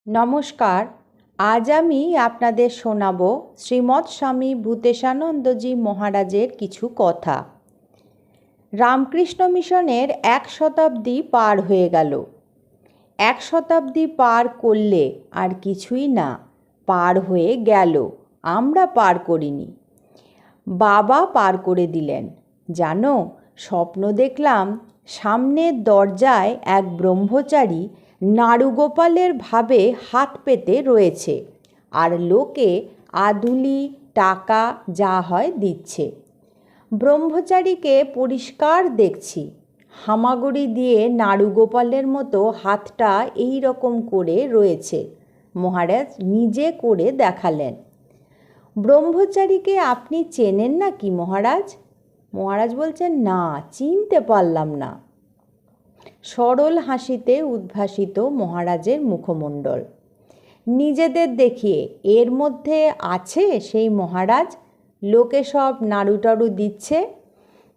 নমস্কার। আজ আমি আপনাদের শোনাব শ্রীমৎ স্বামী ভূতেশানন্দজি মহারাজের কিছু কথা। রামকৃষ্ণ মিশনের 1 শতাব্দী পার হয়ে গেল। 1 শতাব্দী পার করলে আর কিছুই না, পার হয়ে গেল, আমরা পার করিনি, বাবা পার করে দিলেন। জানো, স্বপ্ন দেখলাম সামনের দরজায় এক ব্রহ্মচারী নাড়ুগোপালের ভাবে হাত পেতে রয়েছে, আর লোকে আদুলি টাকা যা হয় দিচ্ছে। ব্রহ্মচারীকে পরিষ্কার দেখছি, হামাগুড়ি দিয়ে নাড়ুগোপালের মতো হাতটা এই রকম করে রয়েছে। মহারাজ নিজে করে দেখালেন। ব্রহ্মচারীকে আপনি চেনেন না কি মহারাজ? মহারাজ বলছেন, না, চিনতে পারলাম না। সরল হাসিতে উদ্ভাসিত মহারাজের মুখমণ্ডল। নিজেদের দেখিয়ে এর মধ্যে আছে সেই মহারাজ, লোকে সব নাড়ু টাড়ু দিচ্ছে।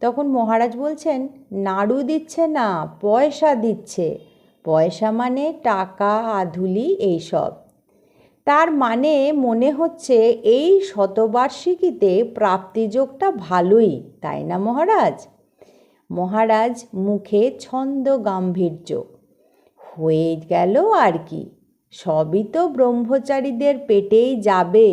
তখন মহারাজ বলছেন, নাড়ু দিচ্ছে না, পয়সা দিচ্ছে। পয়সা মানে টাকা আধুলি এইসব। তার মানে মনে হচ্ছে এই শতবার্ষিকীতে প্রাপ্তিযোগটা ভালোই, তাই না মহারাজ? মহারাজ মুখে ছন্দ গাম্ভীর্য। হয়ে গেল আর কি, সবই তো ব্রহ্মচারীদের পেটেই যাবে।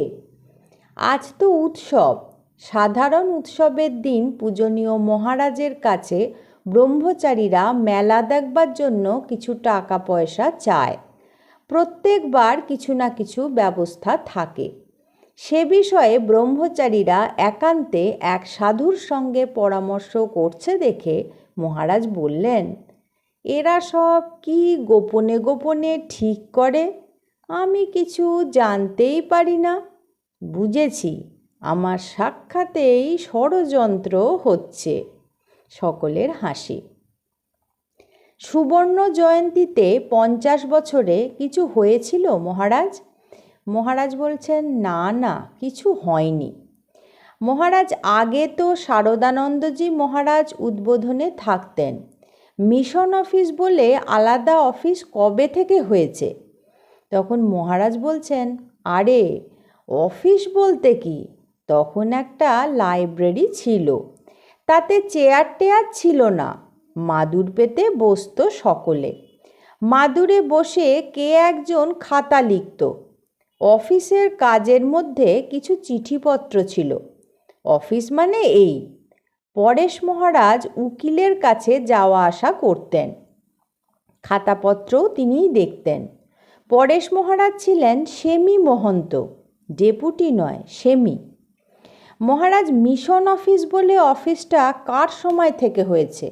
আজ তো উৎসব, সাধারণ উৎসবের দিন পূজনীয় মহারাজের কাছে ব্রহ্মচারীরা মেলা দেখবার জন্য কিছু টাকা পয়সা চায়। প্রত্যেকবার কিছু না কিছু ব্যবস্থা থাকে। সে বিষয়ে ব্রহ্মচারীরা একান্তে এক সাধুর সঙ্গে পরামর্শ করছে দেখে মহারাজ বললেন, এরা সব কি গোপনে গোপনে ঠিক করে, আমি কিছু জানতেই পারি না। বুঝেছি, আমার সাক্ষাতেই ষড়যন্ত্র হচ্ছে। সকলের হাসি। সুবর্ণ জয়ন্তীতে 50 বছরে কিছু হয়েছিল মহারাজ? মহারাজ বলছেন, না না, কিছু হয়নি। মহারাজ আগে তো শারদানন্দজি মহারাজ উদ্বোধনে থাকতেন। মিশন অফিস বলে আলাদা অফিস কবে থেকে হয়েছে? তখন মহারাজ বলছেন, আরে অফিস বলতে কি, তখন একটা লাইব্রেরি ছিল, তাতে চেয়ার টেয়ার ছিল না, মাদুর পেতে বসতো সকলে। মাদুরে বসে কে একজন খাতা লিখত। অফিসের কাজের মধ্যে কিছু চিঠিপত্র ছিল। অফিস মানে এই। পরেশ মহারাজ উকিলের কাছে যাওয়া আসা করতেন, খাতাপত্রও তিনিই দেখতেন। পরেশ মহারাজ ছিলেন সেমি মহন্ত, ডেপুটি নয়, সেমি। মহারাজ মিশন অফিস বলে অফিসটা কার সময় থেকে হয়েছে?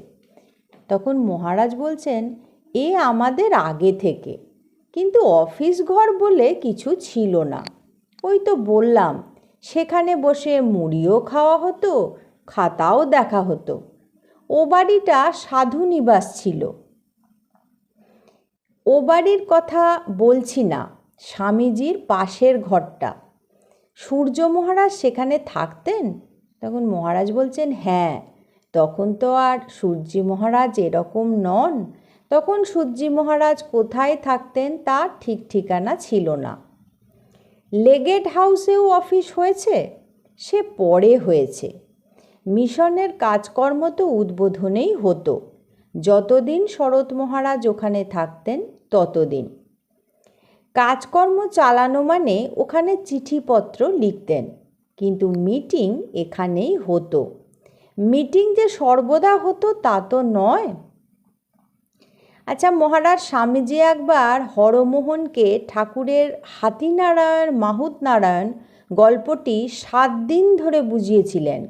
তখন মহারাজ বলছেন, এ আমাদের আগে থেকে, কিন্তু অফিস ঘর বলে কিছু ছিল না। ওই তো বললাম, সেখানে বসে মুড়িও খাওয়া হতো, খাতাও দেখা হতো। ও বাড়িটা সাধু নিবাস ছিল। ও বাড়ির কথা বলছি না, স্বামীজির পাশের ঘরটা। সূর্য মহারাজ সেখানে থাকতেন? তখন মহারাজ বলছেন, হ্যাঁ, তখন তো আর সূর্যি মহারাজ এরকম নন। তখন সূর্যি মহারাজ কোথায় থাকতেন তার ঠিক ঠিকানা ছিল না। লেগেট হাউসেও অফিস হয়েছে? সে পরে হয়েছে। মিশনের কাজকর্ম তো উদ্বোধনেই হতো, যতদিন শরৎ মহারাজ ওখানে থাকতেন ততদিন। কাজকর্ম চালানো মানে ওখানে চিঠিপত্র লিখতেন, কিন্তু মিটিং এখানেই হতো। মিটিং যে সর্বদা হতো তা তো নয়। আচ্ছা মহারাজ, স্বামীজি একবার হরমোহনকে ঠাকুরের হাতিনারায়ণ মাহুতনারায়ণ গল্পটি 7 দিন ধরে বুঝিয়েছিলেন।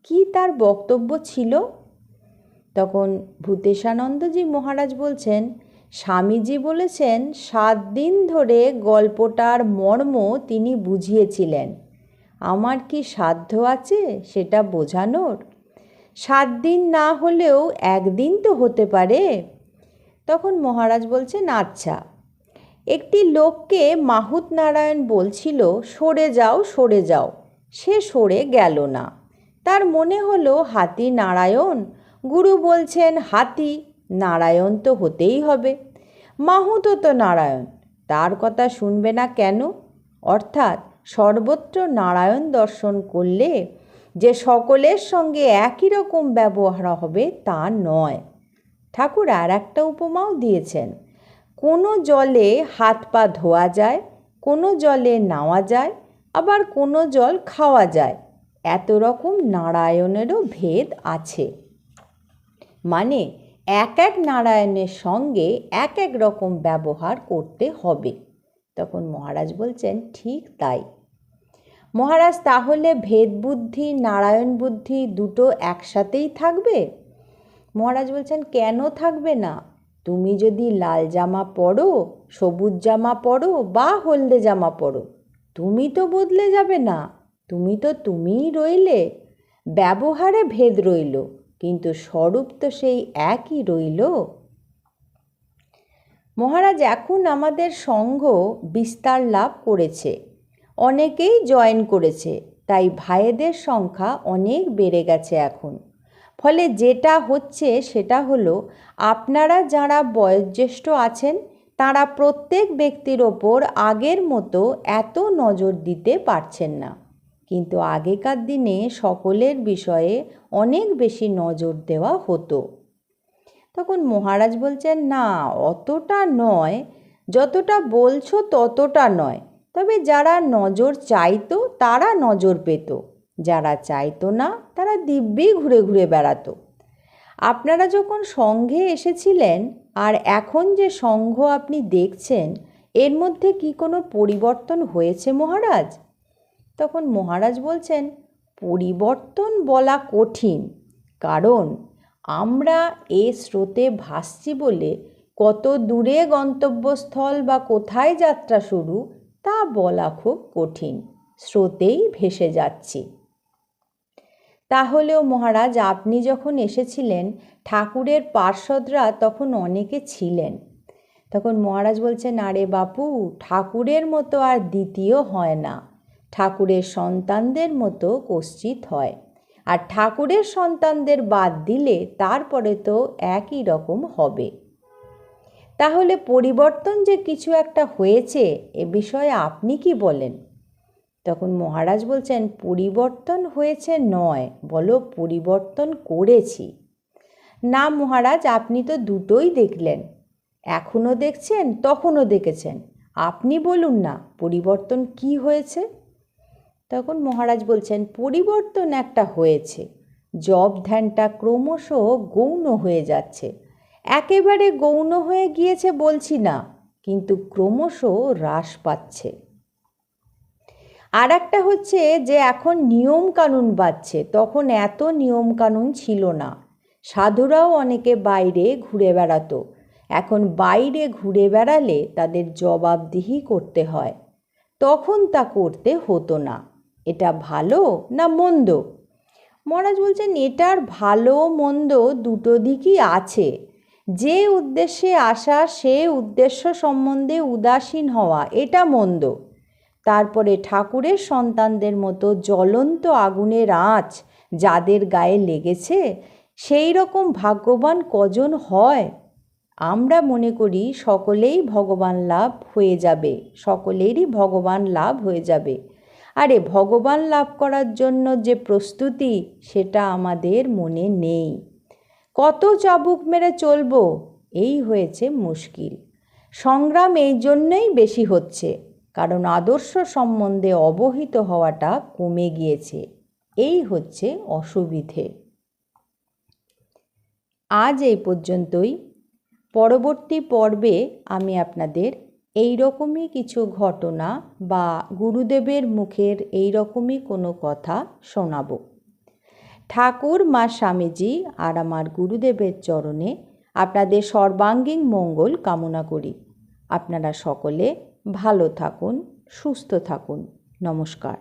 কি তার বক্তব্য ছিল? তখন ভূতেশানন্দজি মহারাজ বলছেন, স্বামীজি বলেছেন 7 দিন ধরে গল্পটার মর্ম তিনি বুঝিয়েছিলেন। আমার কি সাধ্য আছে সেটা বোঝানোর? 7 দিন না হলেও 1 দিন তো হতে পারে। তখন মহারাজ বলছেন, আচ্ছা। একটি লোককে মাহুতনারায়ণ বলছিল, সরে যাও সরে যাও। সে সরে গেল না। তার মনে হলো হাতি নারায়ণ, গুরু বলছেন হাতি, নারায়ণ তো হতেই হবে। মাহুতও তো নারায়ণ, তার কথা শুনবে না কেন? অর্থাৎ সর্বত্র নারায়ণ দর্শন করলে যে সকলের সঙ্গে একই রকম ব্যবহার হবে তা নয়। ঠাকুর আর একটা উপমাও দিয়েছেন, কোনো জলে হাত পা ধোয়া যায়, কোনো জলে নাওয়া যায়, আবার কোনো জল খাওয়া যায়। এত রকম নারায়ণেরও ভেদ আছে। মানে এক এক নারায়ণের সঙ্গে এক এক রকম ব্যবহার করতে হবে। তখন মহারাজ বলছেন, ঠিক তাই। মহারাজ, তাহলে ভেদ বুদ্ধি নারায়ণ বুদ্ধি দুটো একসাথেই থাকবে? মহারাজ বলছেন, কেন থাকবে না? তুমি যদি লাল জামা পরো, সবুজ জামা পরো বা হলদে জামা পরো, তুমি তো বদলে যাবে না, তুমি তো তুমিই রইলে। ব্যবহারে ভেদ রইল, কিন্তু স্বরূপ তো সেই একই রইল। মহারাজ, এখন আমাদের সংঘ বিস্তার লাভ করেছে, অনেকেই জয়েন করেছে, তাই ভাইদের সংখ্যা অনেক বেড়ে গেছে এখন। ফলে যেটা হচ্ছে সেটা হলো, আপনারা যারা বয়োজ্যেষ্ঠ আছেন তারা প্রত্যেক ব্যক্তির ওপর আগের মতো এত নজর দিতে পারছেন না, কিন্তু আগেকার দিনে সকলের বিষয়ে অনেক বেশি নজর দেওয়া হতো। তখন মহারাজ বলছেন, না, অতটা নয়, যতটা বলছো ততটা নয়। তবে যারা নজর চাইতো তারা নজর পেত, যারা চাইতো না তারা দিব্যি ঘুরে ঘুরে বেড়াতো। আপনারা যখন সংঘে এসেছিলেন আর এখন যে সংঘ আপনি দেখছেন, এর মধ্যে কি কোনো পরিবর্তন হয়েছে মহারাজ? তখন মহারাজ বলছেন, পরিবর্তন বলা কঠিন, কারণ আমরা এ স্রোতে ভাসছি বলে কত দূরে গন্তব্যস্থল বা কোথায় যাত্রা শুরু তা বলা খুব কঠিন, স্রোতেই ভেসে যাচ্ছি। তাহলেও মহারাজ, আপনি যখন এসেছিলেন ঠাকুরের পার্ষদরা তখন অনেকে ছিলেন। তখন মহারাজ বলছেন, আরে বাপু, ঠাকুরের মতো আর দ্বিতীয় হয় না, ঠাকুরের সন্তানদের মতো কশ্চিৎ হয়, আর ঠাকুরের সন্তানদের বাদ দিলে তারপরে তো একই রকম হবে। তাহলে পরিবর্তন যে কিছু একটা হয়েছে এ বিষয়ে আপনি কি বলেন? তখন মহারাজ বলছেন, পরিবর্তন হয়েছে নয়, বলো পরিবর্তন করেছি। না মহারাজ, আপনি তো দুটোই দেখলেন, এখনও দেখছেন তখনও দেখেছেন, আপনি বলুন না পরিবর্তন কি হয়েছে? তখন মহারাজ বলছেন, পরিবর্তন একটা হয়েছে, জপ ধ্যানটা ক্রমশ গৌণ হয়ে যাচ্ছে। একেবারে গৌণ হয়ে গিয়েছে বলছি না, কিন্তু ক্রমশ হ্রাস পাচ্ছে। আর একটা হচ্ছে যে এখন নিয়ম কানুন বাড়ছে, তখন এত নিয়ম কানুন ছিল না, সাধুরাও অনেকে বাইরে ঘুরে বেড়াতো, এখন বাইরে ঘুরে বেড়ালে তাদের জবাবদিহি করতে হয়, তখন তা করতে হতো না। এটা ভালো না মন্দ? মহারাজ বলছেন, এটার ভালো মন্দ দুটো দিকই আছে। যে উদ্দেশ্যে আসা সে উদ্দেশ্য সম্বন্ধে উদাসীন হওয়া এটা মন্দ। তারপরে ঠাকুরের সন্তানদের মতো জ্বলন্ত আগুনের আঁচ যাদের গায়ে লেগেছে সেই রকম ভাগ্যবান কজন হয়? আমরা মনে করি সকলেই ভগবান লাভ হয়ে যাবে, সকলেরই ভগবান লাভ হয়ে যাবে। আরে ভগবান লাভ করার জন্য যে প্রস্তুতি সেটা আমাদের মনে নেই। কত চাবুক মেরে চলবো, এই হয়েছে মুশকিল। সংগ্রাম এই জন্যই বেশি হচ্ছে, কারণ আদর্শ সম্বন্ধে অবহিত হওয়াটা কমে গিয়েছে, এই হচ্ছে অসুবিধে। আজ এই পর্যন্তই। পরবর্তী পর্বে আমি আপনাদের এই রকমই কিছু ঘটনা বা গুরুদেবের মুখের এই রকমই কোনো কথা শোনাব। ঠাকুর মা স্বামীজি আর আমার গুরুদেবের চরণে আপনাদের সর্বাঙ্গীন মঙ্গল কামনা করি। আপনারা সকলে ভালো থাকুন, সুস্থ থাকুন। নমস্কার।